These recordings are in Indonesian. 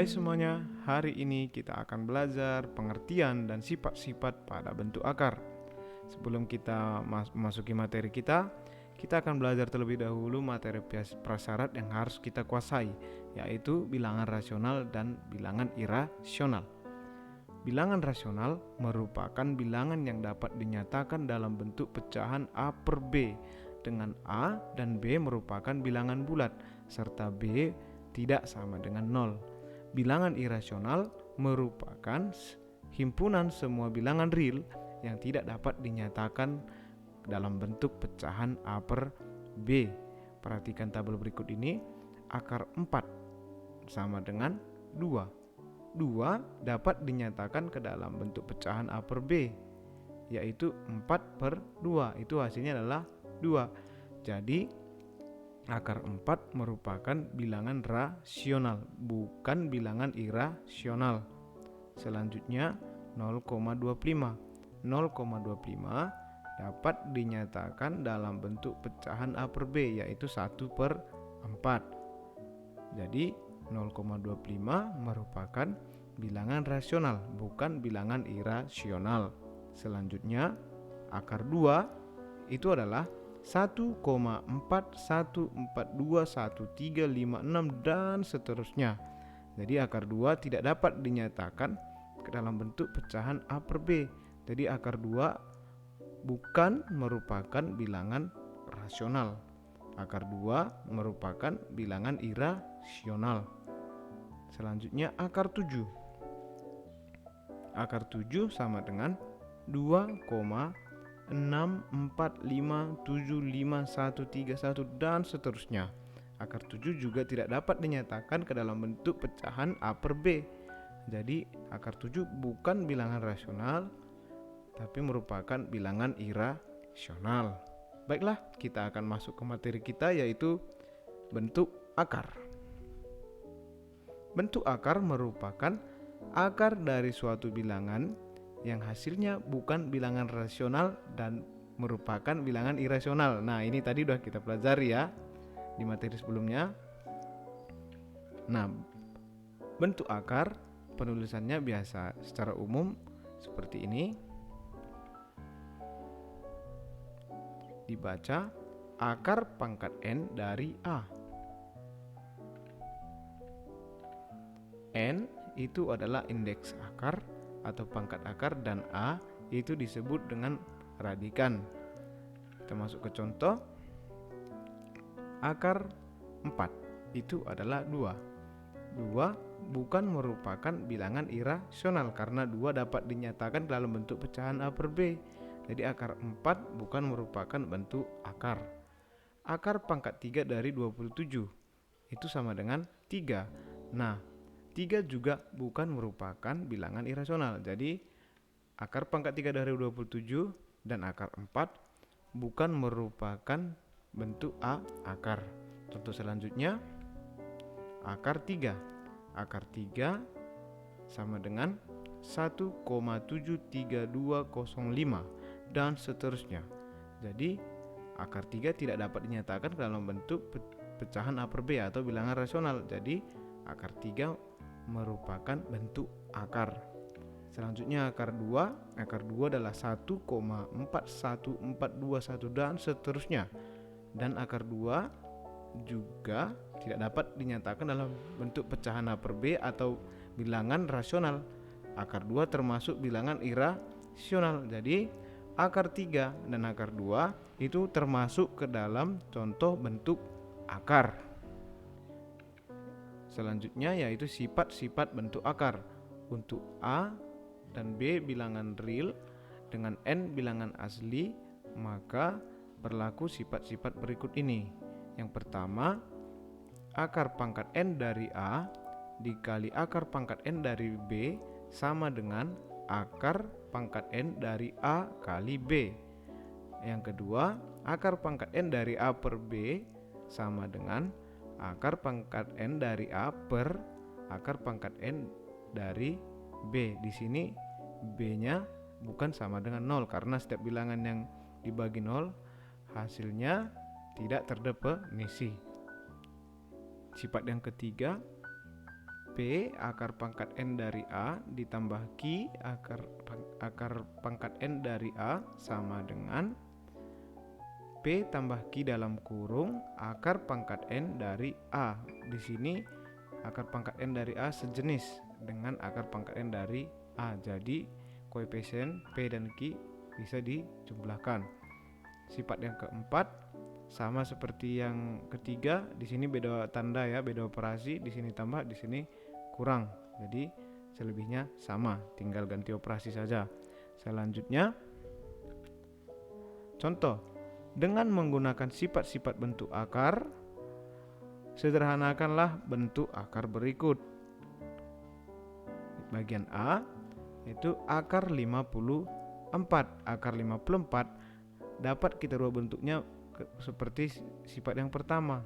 Hai semuanya, hari ini kita akan belajar pengertian dan sifat-sifat pada bentuk akar. Sebelum kita memasuki materi kita akan belajar terlebih dahulu materi prasyarat yang harus kita kuasai, yaitu bilangan rasional dan bilangan irasional. Bilangan rasional merupakan bilangan yang dapat dinyatakan dalam bentuk pecahan A per B, dengan A dan B merupakan bilangan bulat, serta B tidak sama dengan 0. Bilangan irasional merupakan himpunan semua bilangan real yang tidak dapat dinyatakan dalam bentuk pecahan A per B. Perhatikan tabel berikut ini. Akar 4 sama dengan 2. 2 dapat dinyatakan ke dalam bentuk pecahan A per B, yaitu 4 per 2. Itu hasilnya adalah 2. Jadi akar 4 merupakan bilangan rasional, bukan bilangan irasional. Selanjutnya 0,25. 0,25 dapat dinyatakan dalam bentuk pecahan A per B, yaitu 1 per 4. Jadi 0,25 merupakan bilangan rasional, bukan bilangan irasional. Selanjutnya akar 2 itu adalah 1,41421356 dan seterusnya. Jadi akar 2 tidak dapat dinyatakan ke dalam bentuk pecahan A per B. Jadi akar 2 bukan merupakan bilangan rasional. Akar 2 merupakan bilangan irasional. Selanjutnya akar 7. Akar 7 sama dengan 2,6457531 dan seterusnya. Akar 7 juga tidak dapat dinyatakan ke dalam bentuk pecahan A per B. Jadi akar 7 bukan bilangan rasional, tapi merupakan bilangan irasional. Baiklah, kita akan masuk ke materi kita, yaitu bentuk akar. Bentuk akar merupakan akar dari suatu bilangan yang hasilnya bukan bilangan rasional dan merupakan bilangan irasional. Nah, ini tadi udah kita pelajari ya di materi sebelumnya. Nah, bentuk akar penulisannya biasa secara umum seperti ini. Dibaca akar pangkat N dari A. N itu adalah indeks akar atau pangkat akar, dan A itu disebut dengan radikan. Kita masuk ke contoh. Akar 4 itu adalah 2. 2 bukan merupakan bilangan irasional karena 2 dapat dinyatakan dalam bentuk pecahan A per B. Jadi akar 4 bukan merupakan bentuk akar. Akar pangkat 3 dari 27 itu sama dengan 3. Nah, 3 juga bukan merupakan bilangan irasional. Jadi akar pangkat 3 dari 27 dan akar 4 bukan merupakan bentuk akar. Contoh selanjutnya akar 3. Akar 3 sama dengan 1,73205 dan seterusnya. Jadi akar 3 tidak dapat dinyatakan dalam bentuk pecahan A per B atau bilangan rasional. Jadi akar 3 merupakan bentuk akar. Selanjutnya akar 2. Akar 2 adalah 1,41421 dan seterusnya. Dan akar 2 juga tidak dapat dinyatakan dalam bentuk pecahan A per B atau bilangan rasional. Akar 2 termasuk bilangan irasional. Jadi akar 3 dan akar 2 itu termasuk ke dalam contoh bentuk akar. Selanjutnya yaitu sifat-sifat bentuk akar. Untuk A dan B bilangan real dengan N bilangan asli, maka berlaku sifat-sifat berikut ini. Yang pertama, akar pangkat N dari A dikali akar pangkat N dari B sama dengan akar pangkat N dari A kali B. Yang kedua, akar pangkat N dari A per B sama dengan akar pangkat N dari A per akar pangkat N dari B. Di sini B-nya bukan sama dengan 0 karena setiap bilangan yang dibagi 0 hasilnya tidak terdefinisi. Sifat yang ketiga, P akar pangkat N dari A ditambah Q akar pangkat N dari A sama dengan P tambah Q dalam kurung akar pangkat N dari A. Di sini akar pangkat N dari A sejenis dengan akar pangkat N dari A. Jadi koefisien P dan Q bisa dijumlahkan. Sifat yang keempat sama seperti yang ketiga, di sini beda tanda ya, beda operasi, di sini tambah, di sini kurang. Jadi selebihnya sama, tinggal ganti operasi saja. Selanjutnya contoh, dengan menggunakan sifat-sifat bentuk akar, sederhanakanlah bentuk akar berikut. Bagian A itu akar 54. Akar 54 dapat kita rubah bentuknya seperti sifat yang pertama,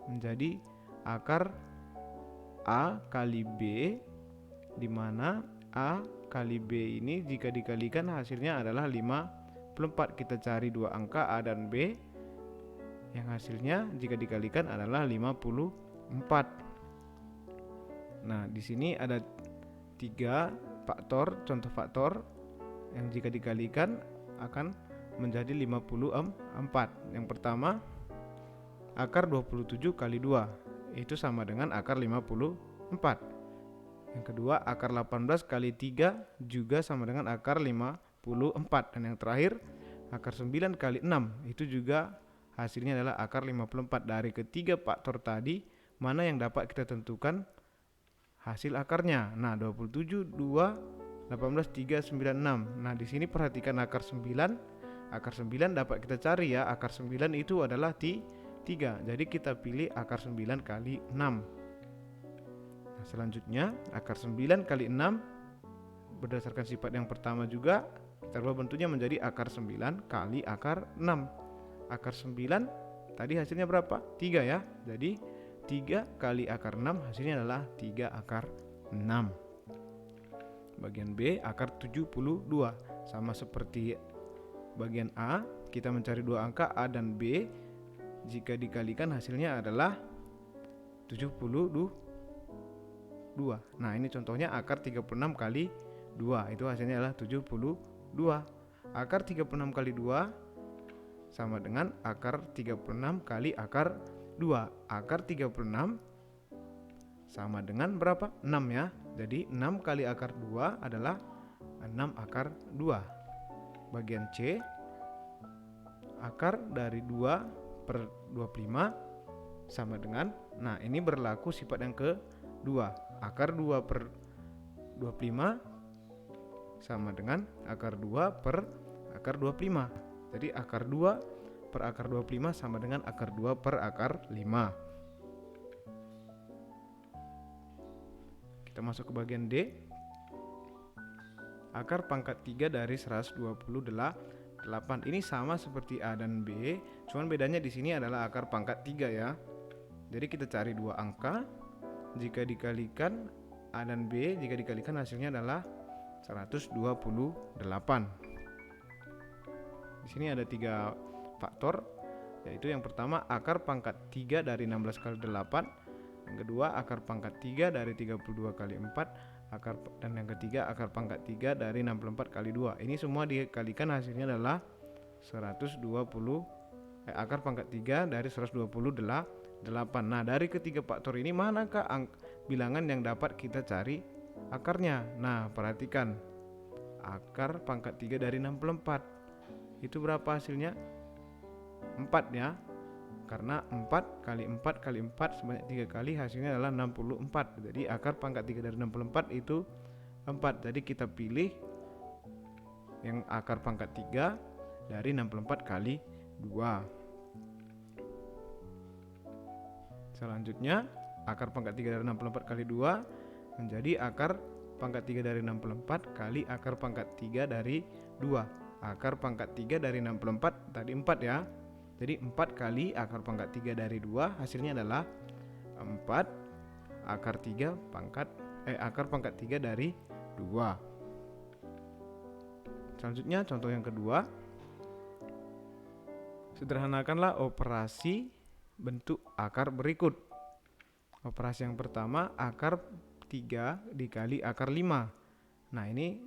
menjadi akar A kali B, di mana A kali B ini jika dikalikan hasilnya adalah 54. Kita cari dua angka A dan B, yang hasilnya jika dikalikan adalah 54. Nah, di sini ada 3 faktor, contoh faktor yang jika dikalikan akan menjadi 54. Yang pertama, akar 27 kali 2 itu sama dengan akar 54. Yang kedua, akar 18 kali 3 juga sama dengan akar 54. Dan yang terakhir, akar 9 kali 6 itu juga hasilnya adalah akar 54. Dari ketiga faktor tadi, mana yang dapat kita tentukan hasil akarnya? Nah, 27, 2, 18, 3, 9, 6. Nah, di sini perhatikan akar 9. Akar 9 dapat kita cari ya, akar 9 itu adalah 3. Jadi kita pilih akar 9 kali 6. Nah, selanjutnya akar 9 kali 6 berdasarkan sifat yang pertama juga kita rubah bentuknya menjadi akar 9 kali akar 6. Akar 9 tadi hasilnya berapa? 3 ya. Jadi 3 kali akar 6 hasilnya adalah 3 akar 6. Bagian B akar 72. Sama seperti bagian A, kita mencari dua angka A dan B. Jika dikalikan hasilnya adalah 72. Nah, ini contohnya akar 36 kali 2, itu hasilnya adalah 72. Akar 36 kali 2 sama dengan akar 36 kali akar 2. Akar 36 sama dengan berapa? 6 ya. Jadi 6 kali akar 2 adalah 6 akar 2. Bagian C, akar dari 2 per 25 sama dengan, nah ini berlaku sifat yang kedua, akar 2 per 25 sama dengan akar 2 per akar 25. Jadi akar 2 per akar 25 sama dengan akar 2 per akar 5. Kita masuk ke bagian D. Akar pangkat 3 dari 128. Ini sama seperti A dan B, cuman bedanya di sini adalah akar pangkat 3 ya. Jadi kita cari dua angka. Jika dikalikan A dan B, jika dikalikan hasilnya adalah 128. Di sini ada 3 faktor, yaitu yang pertama akar pangkat 3 dari 16 kali 8, yang kedua akar pangkat 3 dari 32 kali 4, dan yang ketiga akar pangkat 3 dari 64 kali 2. Ini semua dikalikan hasilnya adalah 120. Akar pangkat 3 dari 128. Nah, dari ketiga faktor ini manakah bilangan yang dapat kita cari akarnya? Nah, perhatikan. Akar pangkat 3 dari 64. Itu berapa hasilnya? 4 ya. Karena 4 kali 4 kali 4 sebanyak 3 kali hasilnya adalah 64. Jadi akar pangkat 3 dari 64 itu 4. Jadi kita pilih yang akar pangkat 3 dari 64 kali 2. Selanjutnya akar pangkat 3 dari 64 kali 2 menjadi akar pangkat 3 dari 64 kali akar pangkat 3 dari 2. Akar pangkat 3 dari 64 tadi 4 ya. Jadi 4 kali akar pangkat 3 dari 2 hasilnya adalah 4 akar pangkat 3 dari 2. Selanjutnya contoh yang kedua. Sederhanakanlah operasi bentuk akar berikut. Operasi yang pertama, akar 3 dikali akar 5. Nah, ini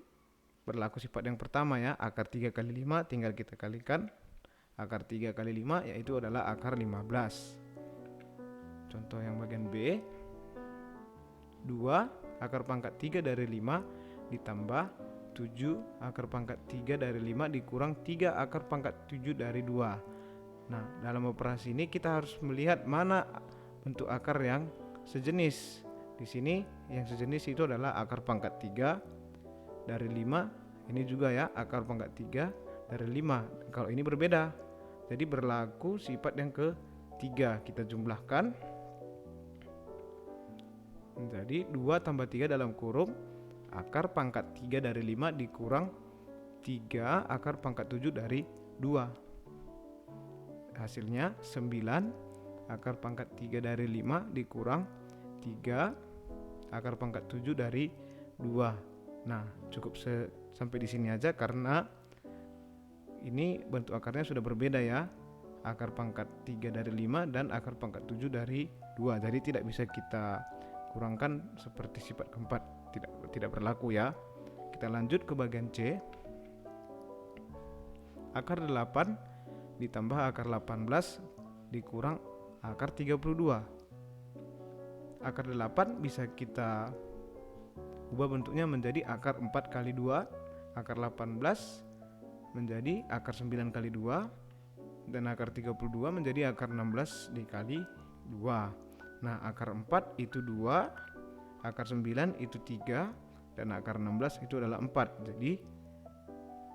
berlaku sifat yang pertama ya. Akar 3 kali 5 tinggal kita kalikan. Akar 3 kali 5 yaitu adalah akar 15. Contoh yang bagian B. 2 akar pangkat 3 dari 5 ditambah 7 akar pangkat 3 dari 5 dikurang 3 akar pangkat 7 dari 2. Nah, dalam operasi ini kita harus melihat mana bentuk akar yang sejenis. Di sini yang sejenis itu adalah akar pangkat 3 dari 5. Ini juga ya, akar pangkat 3 dari 5. Kalau ini berbeda. Jadi berlaku sifat yang ketiga. Kita jumlahkan. Jadi 2 tambah 3 dalam kurung akar pangkat 3 dari 5 dikurang 3 akar pangkat 7 dari 2. Hasilnya 9 akar pangkat 3 dari 5 dikurang 3 akar pangkat 7 dari 2. Nah, cukup sampai di sini aja karena ini bentuk akarnya sudah berbeda ya. Akar pangkat 3 dari 5 dan akar pangkat 7 dari 2. Jadi tidak bisa kita kurangkan seperti sifat keempat, tidak berlaku ya. Kita lanjut ke bagian C. Akar 8 ditambah akar 18 dikurang akar 32. Akar 8 bisa kita ubah bentuknya menjadi akar 4 kali 2, akar 18 menjadi akar 9 kali 2, dan akar 32 menjadi akar 16 dikali 2. Nah, akar 4 itu 2, akar 9 itu 3, dan akar 16 itu adalah 4. Jadi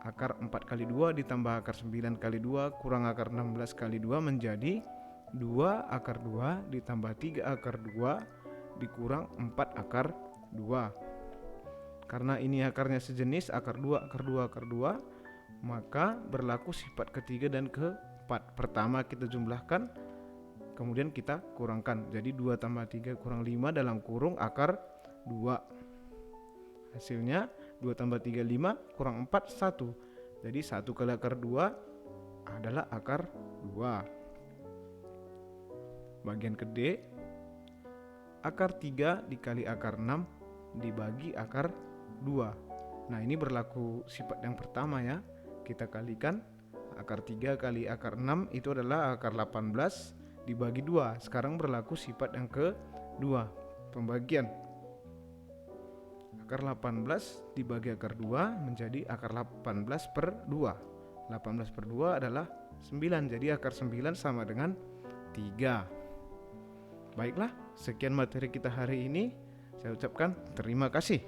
akar 4 kali 2 ditambah akar 9 kali 2 kurang akar 16 kali 2 menjadi 2 akar 2 ditambah 3 akar 2 dikurang 4 akar 2. Karena ini akarnya sejenis, akar 2, akar 2, akar 2, maka berlaku sifat ketiga dan keempat. Pertama kita jumlahkan, kemudian kita kurangkan. Jadi 2 tambah 3 kurang 5 dalam kurung akar 2. Hasilnya 2 tambah 3, 5 kurang 4, 1. Jadi 1 kali akar 2 adalah akar 2. Bagian ke D. Akar 3 dikali akar 6 dibagi akar 2. Nah, ini berlaku sifat yang pertama ya. Kita kalikan. Akar 3 kali akar 6 itu adalah akar 18 dibagi 2. Sekarang berlaku sifat yang kedua, pembagian. Akar 18 dibagi akar 2 menjadi akar 18 per 2. 18 per 2 adalah 9. Jadi akar 9 sama dengan 3. Baiklah, sekian materi kita hari ini. Saya ucapkan terima kasih.